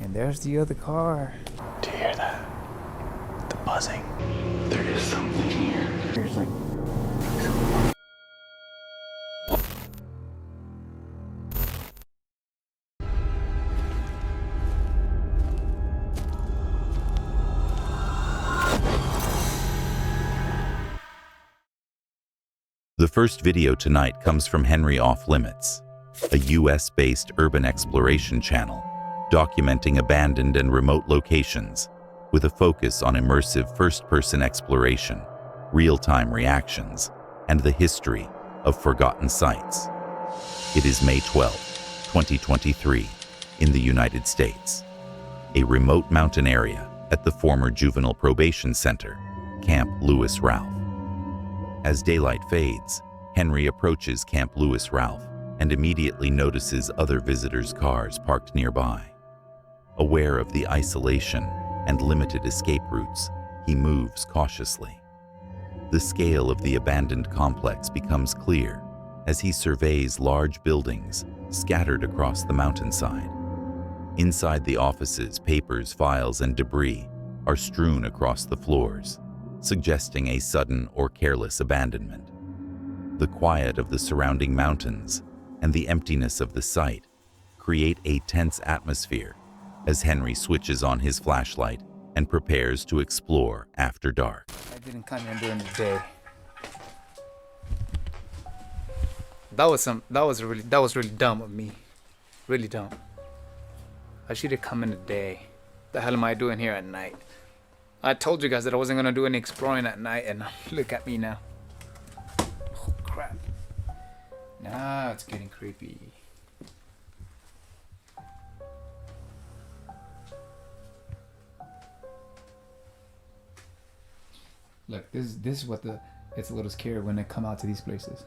And there's the other car. Do you hear that? The buzzing. There is something here. There's like... The first video tonight comes from Henry Off Limits, a US-based urban exploration channel documenting abandoned and remote locations with a focus on immersive first-person exploration, real-time reactions, and the history of forgotten sites. It is May 12, 2023, in the United States, a remote mountain area at the former Juvenile Probation Center, Camp Lewis Ralph. As daylight fades, Henry approaches Camp Lewis Ralph and immediately notices other visitors' cars parked nearby. Aware of the isolation and limited escape routes, he moves cautiously. The scale of the abandoned complex becomes clear as he surveys large buildings scattered across the mountainside. Inside the offices, papers, files, and debris are strewn across the floors, suggesting a sudden or careless abandonment. The quiet of the surrounding mountains and the emptiness of the site create a tense atmosphere as Henry switches on his flashlight and prepares to explore after dark. I didn't come in during the day. That was really dumb of me. Really dumb. I should have come in the day. The hell am I doing here at night? I told you guys that I wasn't gonna do any exploring at night, and look at me now. Oh crap. Now it's getting creepy. Look, this is what it's a little scary when they come out to these places.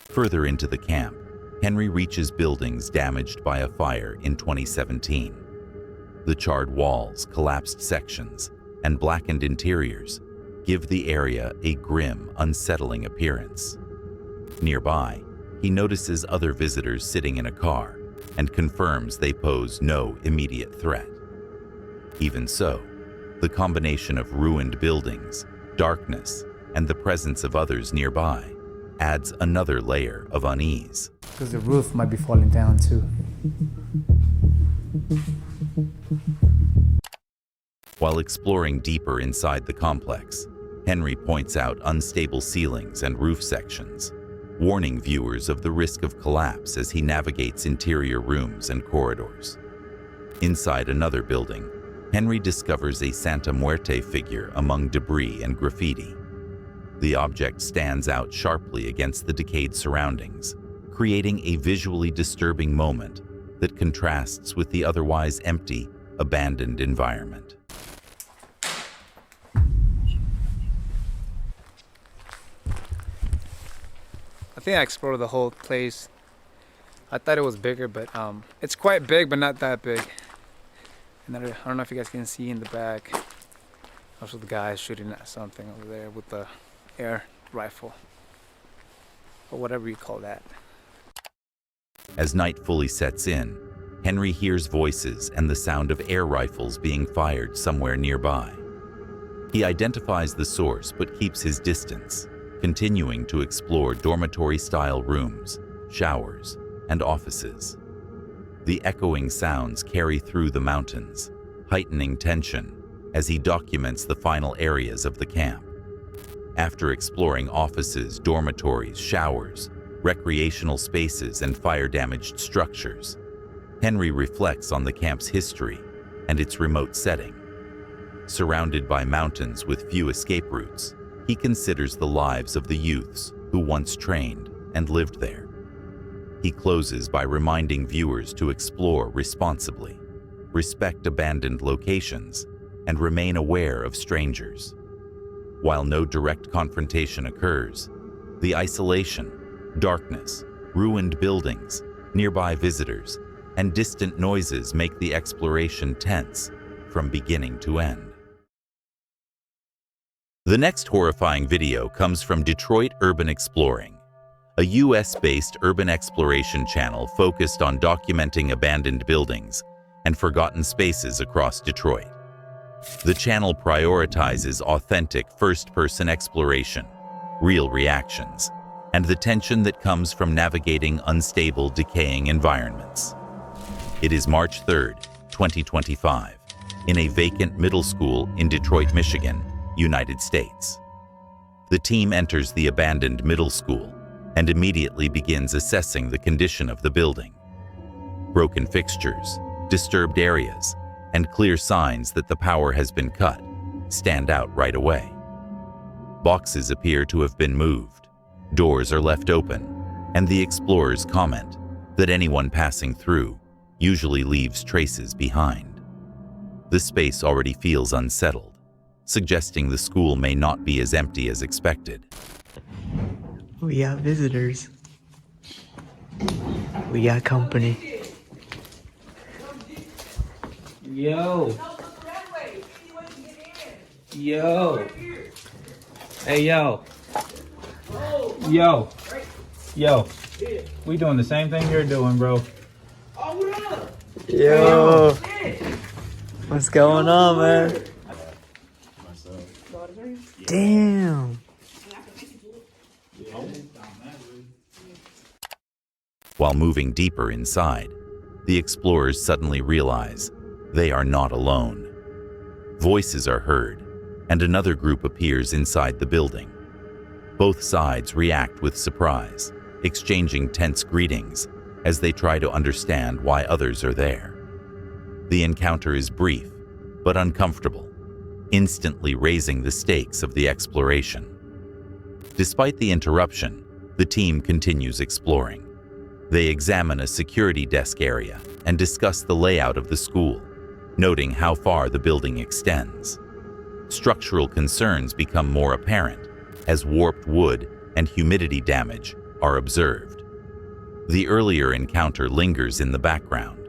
Further into the camp, Henry reaches buildings damaged by a fire in 2017. The charred walls, collapsed sections, and blackened interiors give the area a grim, unsettling appearance. Nearby, he notices other visitors sitting in a car and confirms they pose no immediate threat. Even so, the combination of ruined buildings, darkness, and the presence of others nearby adds another layer of unease. Because the roof might be falling down too. While exploring deeper inside the complex, Henry points out unstable ceilings and roof sections, warning viewers of the risk of collapse as he navigates interior rooms and corridors. Inside another building, Henry discovers a Santa Muerte figure among debris and graffiti. The object stands out sharply against the decayed surroundings, creating a visually disturbing moment that contrasts with the otherwise empty, abandoned environment. I think I explored the whole place. I thought it was bigger, but it's quite big, but not that big. And then, I don't know if you guys can see in the back. Also, the guy is shooting at something over there with the air rifle, or whatever you call that. As night fully sets in, Henry hears voices and the sound of air rifles being fired somewhere nearby. He identifies the source but keeps his distance, continuing to explore dormitory-style rooms, showers, and offices. The echoing sounds carry through the mountains, heightening tension as he documents the final areas of the camp. After exploring offices, dormitories, showers, recreational spaces, and fire-damaged structures, Henry reflects on the camp's history and its remote setting. Surrounded by mountains with few escape routes, he considers the lives of the youths who once trained and lived there. He closes by reminding viewers to explore responsibly, respect abandoned locations, and remain aware of strangers. While no direct confrontation occurs, the isolation, darkness, ruined buildings, nearby visitors, and distant noises make the exploration tense from beginning to end. The next horrifying video comes from Detroit Urban Exploring, a US-based urban exploration channel focused on documenting abandoned buildings and forgotten spaces across Detroit. The channel prioritizes authentic first-person exploration, real reactions, and the tension that comes from navigating unstable, decaying environments. It is March 3rd, 2025, in a vacant middle school in Detroit, Michigan, United States. The team enters the abandoned middle school and immediately begins assessing the condition of the building. Broken fixtures, disturbed areas, and clear signs that the power has been cut stand out right away. Boxes appear to have been moved, doors are left open, and the explorers comment that anyone passing through usually leaves traces behind. The space already feels unsettled, suggesting the school may not be as empty as expected. We got visitors. We got company. Yo. Yo. Hey, yo. Yo. Yo. We doing the same thing you're doing, bro. Yo. What's going on, man? Damn. While moving deeper inside, the explorers suddenly realize they are not alone. Voices are heard, and another group appears inside the building. Both sides react with surprise, exchanging tense greetings as they try to understand why others are there. The encounter is brief, but uncomfortable, instantly raising the stakes of the exploration. Despite the interruption, the team continues exploring. They examine a security desk area and discuss the layout of the school, noting how far the building extends. Structural concerns become more apparent as warped wood and humidity damage are observed. The earlier encounter lingers in the background,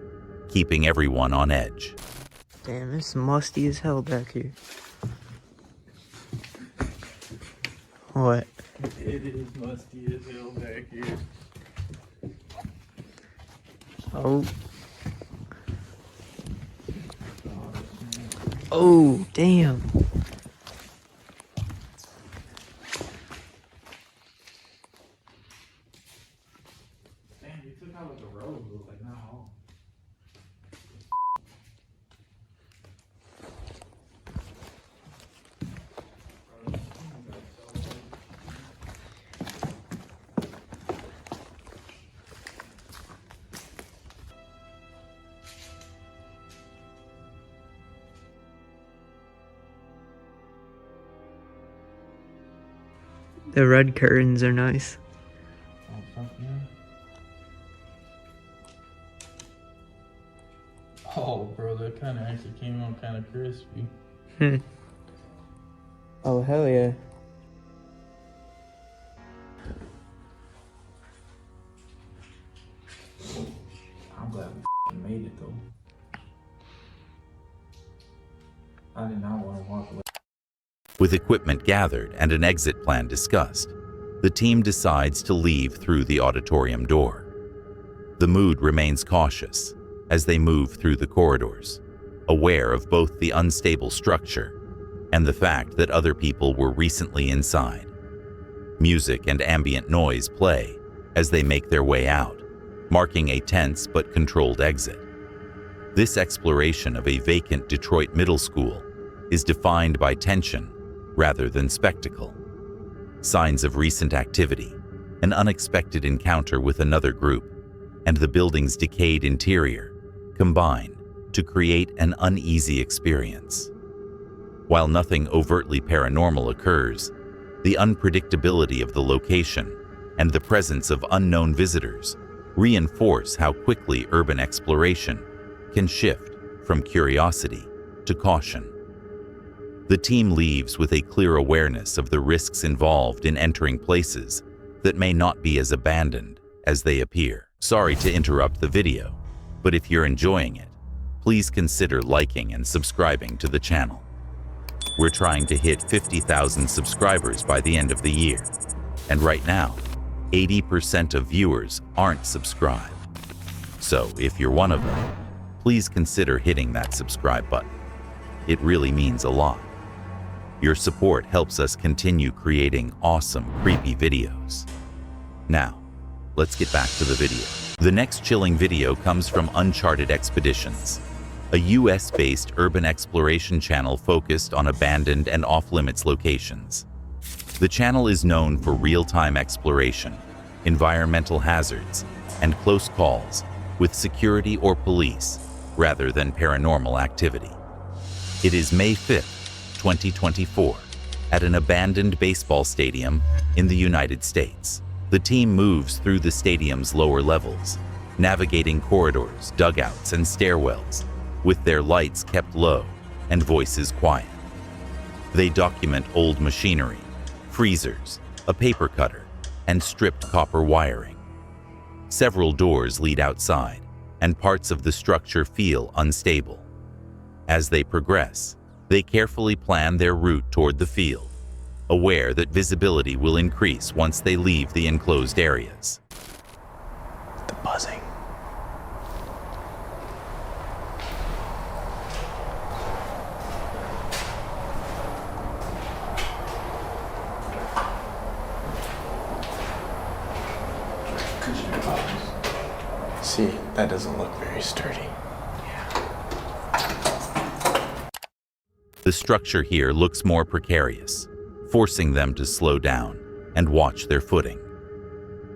keeping everyone on edge. Damn, it's musty as hell back here. What? It is musty as hell back here. Oh. Oh, damn. Damn, you took out like a road, like not home. The red curtains are nice. Oh, fuck yeah. Oh, bro, that kind of actually came out kind of crispy. Oh, hell yeah. I'm glad we made it, though. I did not want to walk away. With equipment gathered and an exit plan discussed, the team decides to leave through the auditorium door. The mood remains cautious as they move through the corridors, aware of both the unstable structure and the fact that other people were recently inside. Music and ambient noise play as they make their way out, marking a tense but controlled exit. This exploration of a vacant Detroit middle school is defined by tension rather than spectacle. Signs of recent activity, an unexpected encounter with another group, and the building's decayed interior combine to create an uneasy experience. While nothing overtly paranormal occurs, the unpredictability of the location and the presence of unknown visitors reinforce how quickly urban exploration can shift from curiosity to caution. The team leaves with a clear awareness of the risks involved in entering places that may not be as abandoned as they appear. Sorry to interrupt the video, but if you're enjoying it, please consider liking and subscribing to the channel. We're trying to hit 50,000 subscribers by the end of the year, and right now, 80% of viewers aren't subscribed. So if you're one of them, please consider hitting that subscribe button. It really means a lot. Your support helps us continue creating awesome, creepy videos. Now, let's get back to the video. The next chilling video comes from Uncharted Expeditions, a US-based urban exploration channel focused on abandoned and off-limits locations. The channel is known for real-time exploration, environmental hazards, and close calls with security or police rather than paranormal activity. It is May 5th, 2024, at an abandoned baseball stadium in the United States. The team moves through the stadium's lower levels, navigating corridors, dugouts, and stairwells, with their lights kept low and voices quiet. They document old machinery, freezers, a paper cutter, and stripped copper wiring. Several doors lead outside, and parts of the structure feel unstable. As they progress, they carefully plan their route toward the field, aware that visibility will increase once they leave the enclosed areas. The buzzing. See, that doesn't look very sturdy. The structure here looks more precarious, forcing them to slow down and watch their footing.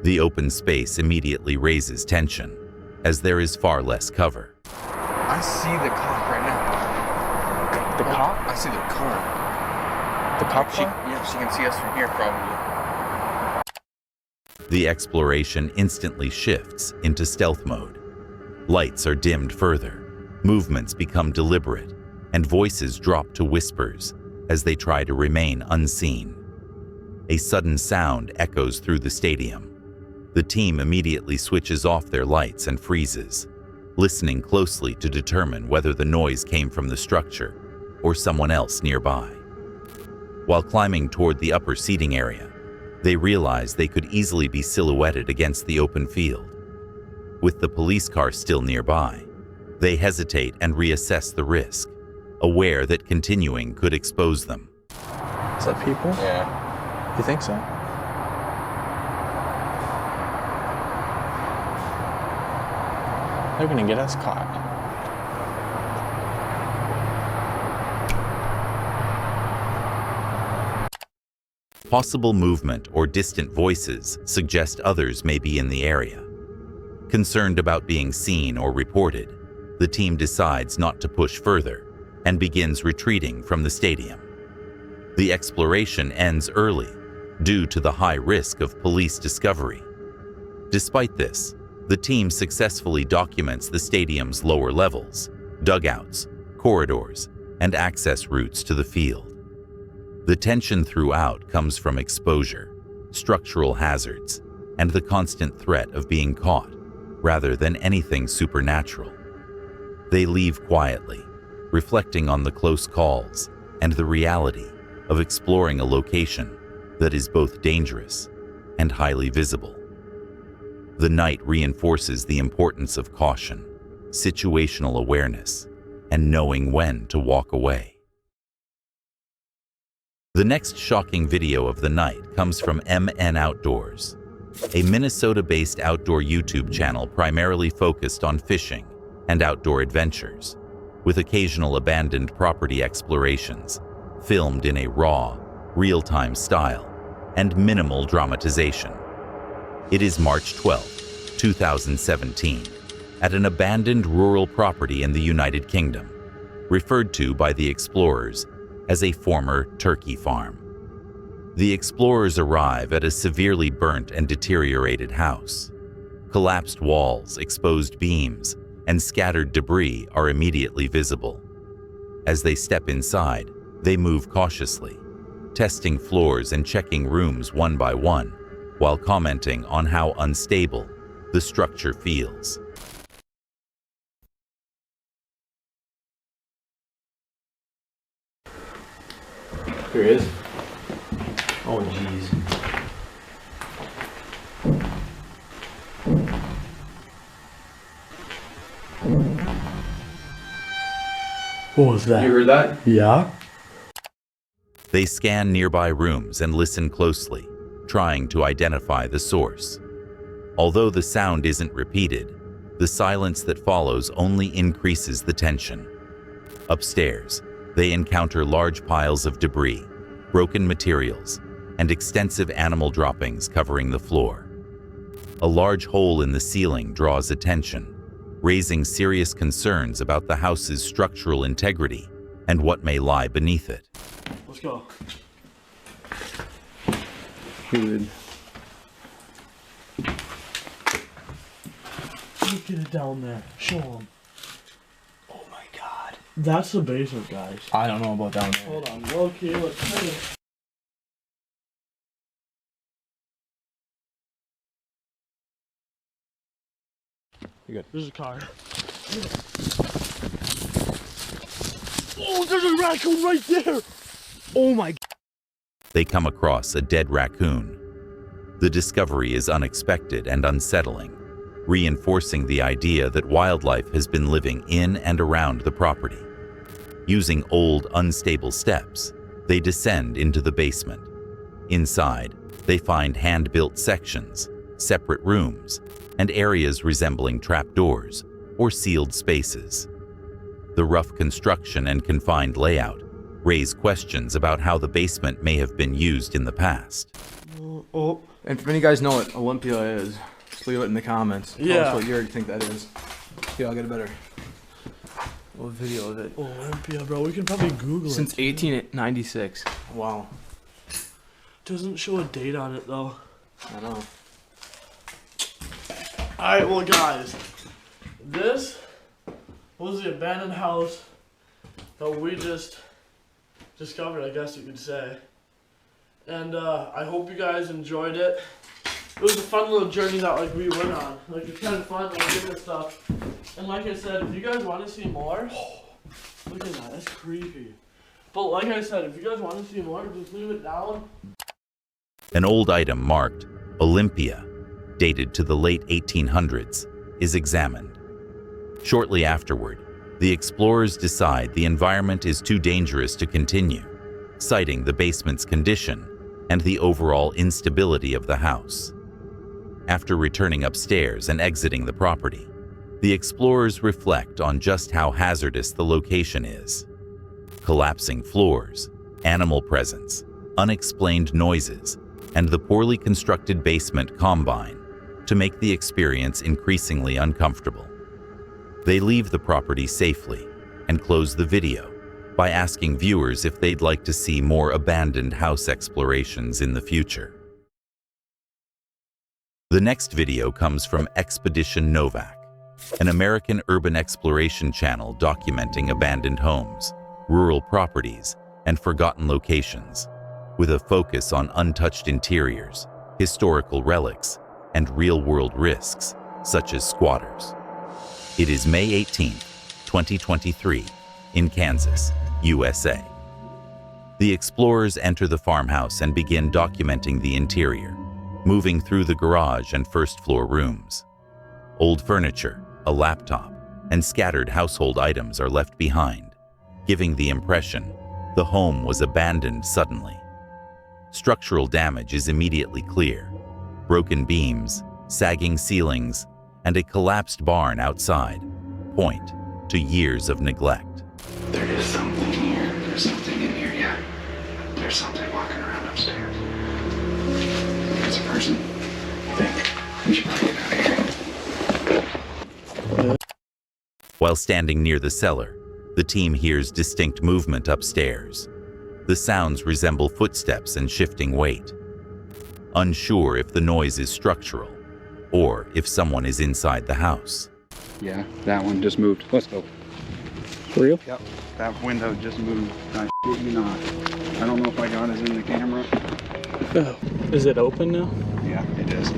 The open space immediately raises tension, as there is far less cover. I see the cop right now. The cop? I see the car. The cop She, car? yeah, she can see us from here probably. The exploration instantly shifts into stealth mode. Lights are dimmed further, movements become deliberate, and voices drop to whispers as they try to remain unseen. A sudden sound echoes through the stadium. The team immediately switches off their lights and freezes, listening closely to determine whether the noise came from the structure or someone else nearby. While climbing toward the upper seating area, they realize they could easily be silhouetted against the open field. With the police car still nearby, they hesitate and reassess the risk, aware that continuing could expose them. Is that people? Yeah. You think so? They're gonna get us caught. Possible movement or distant voices suggest others may be in the area. Concerned about being seen or reported, the team decides not to push further and begins retreating from the stadium. The exploration ends early due to the high risk of police discovery. Despite this, the team successfully documents the stadium's lower levels, dugouts, corridors, and access routes to the field. The tension throughout comes from exposure, structural hazards, and the constant threat of being caught, rather than anything supernatural. They leave quietly, reflecting on the close calls and the reality of exploring a location that is both dangerous and highly visible. The night reinforces the importance of caution, situational awareness, and knowing when to walk away. The next shocking video of the night comes from MN Outdoors, a Minnesota-based outdoor YouTube channel primarily focused on fishing and outdoor adventures, with occasional abandoned property explorations, filmed in a raw, real-time style and minimal dramatization. It is March 12, 2017, at an abandoned rural property in the United Kingdom, referred to by the explorers as a former turkey farm. The explorers arrive at a severely burnt and deteriorated house. Collapsed walls, exposed beams, and scattered debris are immediately visible. As they step inside, they move cautiously, testing floors and checking rooms one by one, while commenting on how unstable the structure feels. Here it is. Oh, jeez. What was that? You heard that? Yeah? They scan nearby rooms and listen closely, trying to identify the source. Although the sound isn't repeated, the silence that follows only increases the tension. Upstairs, they encounter large piles of debris, broken materials, and extensive animal droppings covering the floor. A large hole in the ceiling draws attention, raising serious concerns about the house's structural integrity and what may lie beneath it. Let's go. Good. Look at it down there. Show them. Oh my god. That's the basement, guys. I don't know about down there. Hold on. Okay, let's finish. You're good. There's a car. Oh, there's a raccoon right there! Oh my... They come across a dead raccoon. The discovery is unexpected and unsettling, reinforcing the idea that wildlife has been living in and around the property. Using old, unstable steps, they descend into the basement. Inside, they find hand-built sections, separate rooms, and areas resembling trapdoors or sealed spaces. The rough construction and confined layout raise questions about how the basement may have been used in the past. Oh, and if any of you guys know what Olympia is, just leave it in the comments. Tell Yeah. us what you think that is. Yeah, I'll get a better video of it. Olympia, bro. We can probably Google Since it. 1896. Wow. Doesn't show a date on it, though. I know. Alright, well, guys. This was the abandoned house that we just discovered, I guess you could say. And I hope you guys enjoyed it. It was a fun little journey that we went on. It's kind of fun, different stuff. And like I said, if you guys want to see more, look at that, that's creepy. But like I said, if you guys want to see more, just leave it down. An old item marked Olympia, dated to the late 1800s, is examined. Shortly afterward, the explorers decide the environment is too dangerous to continue, citing the basement's condition and the overall instability of the house. After returning upstairs and exiting the property, the explorers reflect on just how hazardous the location is. Collapsing floors, animal presence, unexplained noises, and the poorly constructed basement combine to make the experience increasingly uncomfortable. They leave the property safely and close the video by asking viewers if they'd like to see more abandoned house explorations in the future. The next video comes from Expedition Novak, an American urban exploration channel documenting abandoned homes, rural properties, and forgotten locations, with a focus on untouched interiors, historical relics, and real-world risks, such as squatters. It is May 18, 2023, in Kansas, USA. The explorers enter the farmhouse and begin documenting the interior, moving through the garage and first-floor rooms. Old furniture, a laptop, and scattered household items are left behind, giving the impression the home was abandoned suddenly. Structural damage is immediately clear: broken beams, sagging ceilings, and a collapsed barn outside point to years of neglect. There is something here. There's something in here, yeah. There's something walking around upstairs. It's a person. I think we should probably get out of here. While standing near the cellar, the team hears distinct movement upstairs. The sounds resemble footsteps and shifting weight. Unsure if the noise is structural or if someone is inside the house. Yeah, that one just moved. Let's go. For real? Yep, that window just moved. I shit you not. I don't know if I got it in the camera. Oh, is it open now? Yeah, it is.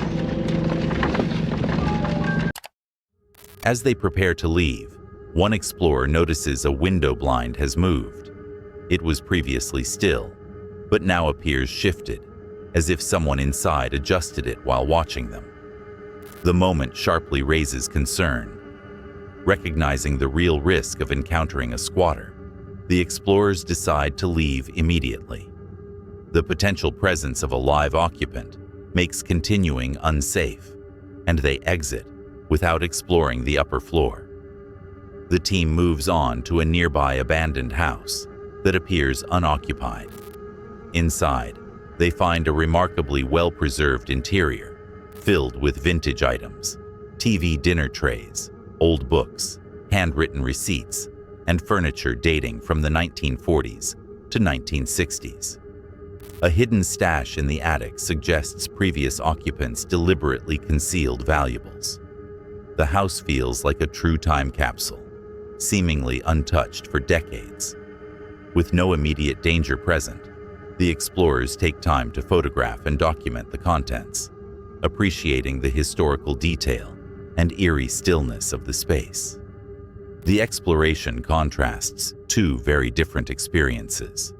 As they prepare to leave, one explorer notices a window blind has moved. It was previously still, but now appears shifted, as if someone inside adjusted it while watching them. The moment sharply raises concern. Recognizing the real risk of encountering a squatter, The explorers decide to leave immediately. The potential presence of a live occupant makes continuing unsafe, and they exit without exploring the upper floor. The team moves on to a nearby abandoned house that appears unoccupied. Inside, they find a remarkably well-preserved interior, filled with vintage items, TV dinner trays, old books, handwritten receipts, and furniture dating from the 1940s to 1960s. A hidden stash in the attic suggests previous occupants deliberately concealed valuables. The house feels like a true time capsule, seemingly untouched for decades. With no immediate danger present, the explorers take time to photograph and document the contents, appreciating the historical detail and eerie stillness of the space. The exploration contrasts two very different experiences.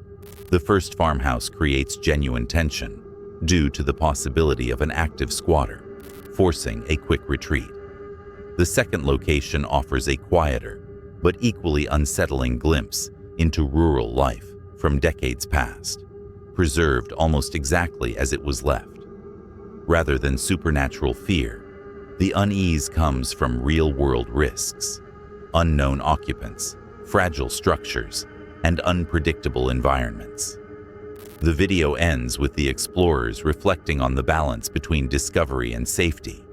The first farmhouse creates genuine tension due to the possibility of an active squatter, forcing a quick retreat. The second location offers a quieter, but equally unsettling glimpse into rural life from decades past, preserved almost exactly as it was left. Rather than supernatural fear, the unease comes from real-world risks, unknown occupants, fragile structures, and unpredictable environments. The video ends with the explorers reflecting on the balance between discovery and safety,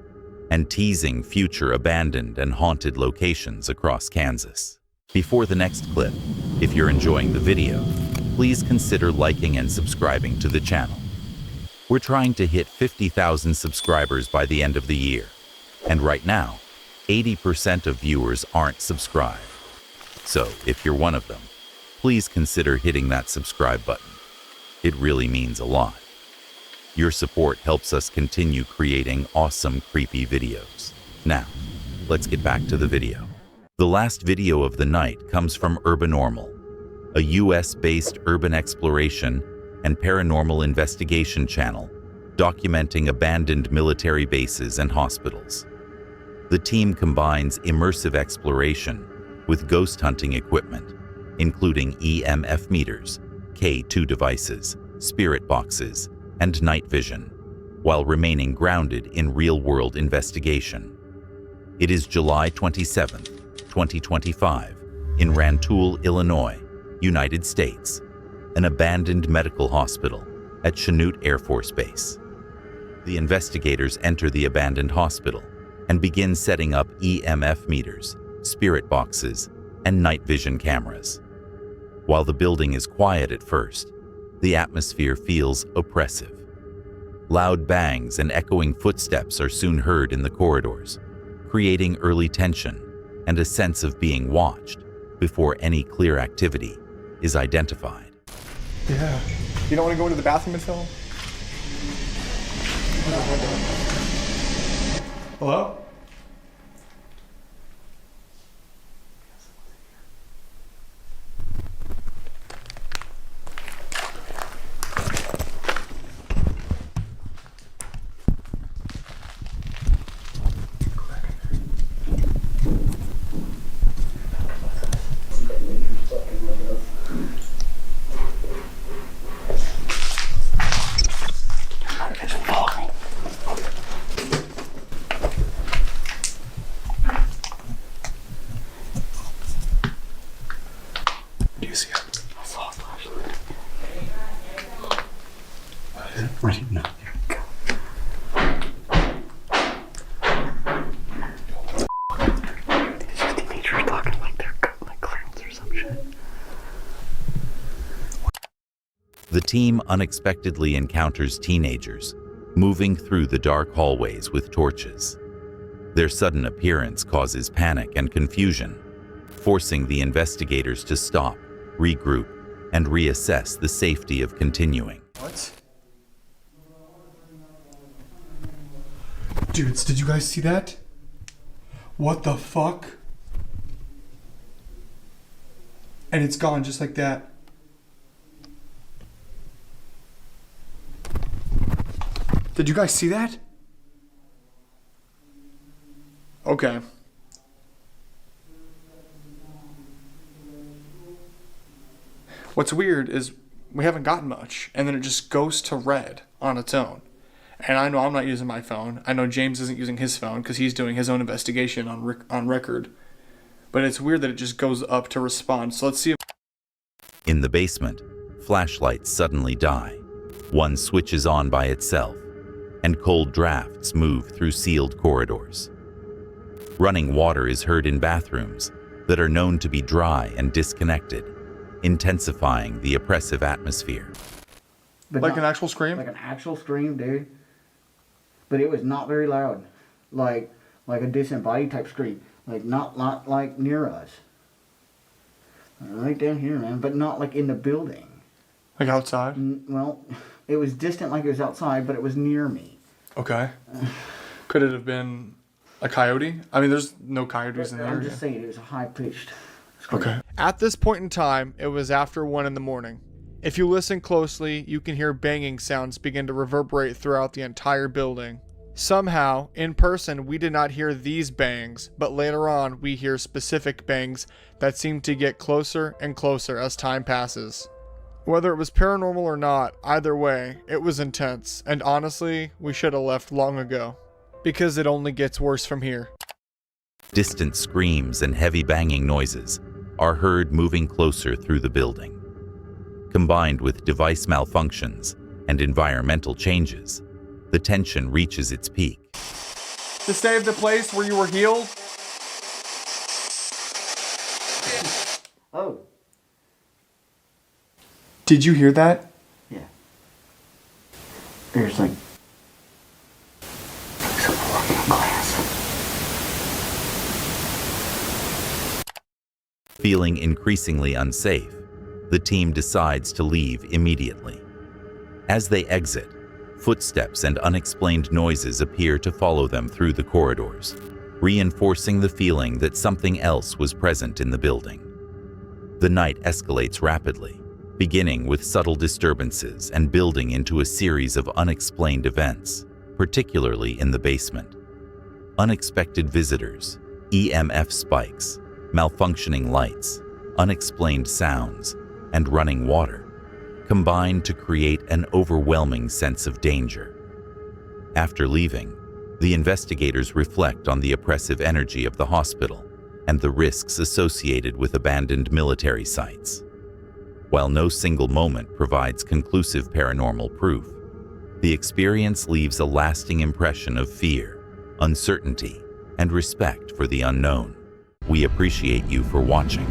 and teasing future abandoned and haunted locations across Kansas. Before the next clip, if you're enjoying the video, please consider liking and subscribing to the channel. We're trying to hit 50,000 subscribers by the end of the year, and right now, 80% of viewers aren't subscribed. So, if you're one of them, please consider hitting that subscribe button. It really means a lot. Your support helps us continue creating awesome, creepy videos. Now, let's get back to the video. The last video of the night comes from Urbanormal, a US-based urban exploration and paranormal investigation channel documenting abandoned military bases and hospitals. The team combines immersive exploration with ghost hunting equipment, including EMF meters, K2 devices, spirit boxes, and night vision, while remaining grounded in real-world investigation. It is July 27, 2025, in Rantoul, Illinois, United States, an abandoned medical hospital at Chanute Air Force Base. The investigators enter the abandoned hospital and begin setting up EMF meters, spirit boxes, and night vision cameras. While the building is quiet at first, the atmosphere feels oppressive. Loud bangs and echoing footsteps are soon heard in the corridors, creating early tension and a sense of being watched before any clear activity is identified. Yeah. You don't want to go into the bathroom and film? Hello? Do you see it? I saw a flashlight. Right now. These teenagers talking like they're like clowns or some shit. The team unexpectedly encounters teenagers moving through the dark hallways with torches. Their sudden appearance causes panic and confusion, forcing the investigators to stop, regroup, and reassess the safety of continuing. What? Dudes, did you guys see that? What the fuck? And it's gone just like that. Did you guys see that? Okay. What's weird is we haven't gotten much, and then it just goes to red on its own. And I know I'm not using my phone. I know James isn't using his phone because he's doing his own investigation on record. But it's weird that it just goes up to respond. So let's see if... In the basement, flashlights suddenly die. One switches on by itself, and cold drafts move through sealed corridors. Running water is heard in bathrooms that are known to be dry and disconnected, intensifying the oppressive atmosphere. But Like not- an actual scream? Like an actual scream, dude. But it was not very loud. Like a disembodied type scream. Like not like near us. Right down here, man. But not like in the building. Like outside? Well, it was distant like it was outside, but it was near me. Okay. Could it have been a coyote? I mean, there's no coyotes in the I'm area. just saying it was a high-pitched scream. Okay. At this point in time, it was after 1 in the morning. If you listen closely, you can hear banging sounds begin to reverberate throughout the entire building. Somehow, in person, we did not hear these bangs, but later on, we hear specific bangs that seem to get closer and closer as time passes. Whether it was paranormal or not, either way, it was intense, and honestly, we should have left long ago. Because it only gets worse from here. Distant screams and heavy banging noises are heard moving closer through the building. Combined with device malfunctions and environmental changes, the tension reaches its peak. To save the place where you were healed? Oh, Did you hear that? yeah. There's like someone working on glass. Feeling increasingly unsafe, the team decides to leave immediately. As they exit, footsteps and unexplained noises appear to follow them through the corridors, reinforcing the feeling that something else was present in the building. The night escalates rapidly, beginning with subtle disturbances and building into a series of unexplained events, particularly in the basement. Unexpected visitors, EMF spikes, malfunctioning lights, unexplained sounds, and running water combine to create an overwhelming sense of danger. After leaving, the investigators reflect on the oppressive energy of the hospital and the risks associated with abandoned military sites. While no single moment provides conclusive paranormal proof, the experience leaves a lasting impression of fear, uncertainty, and respect for the unknown. We appreciate you for watching.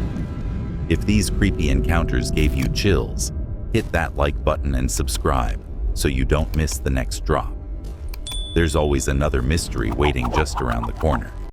If these creepy encounters gave you chills, hit that like button and subscribe so you don't miss the next drop. There's always another mystery waiting just around the corner.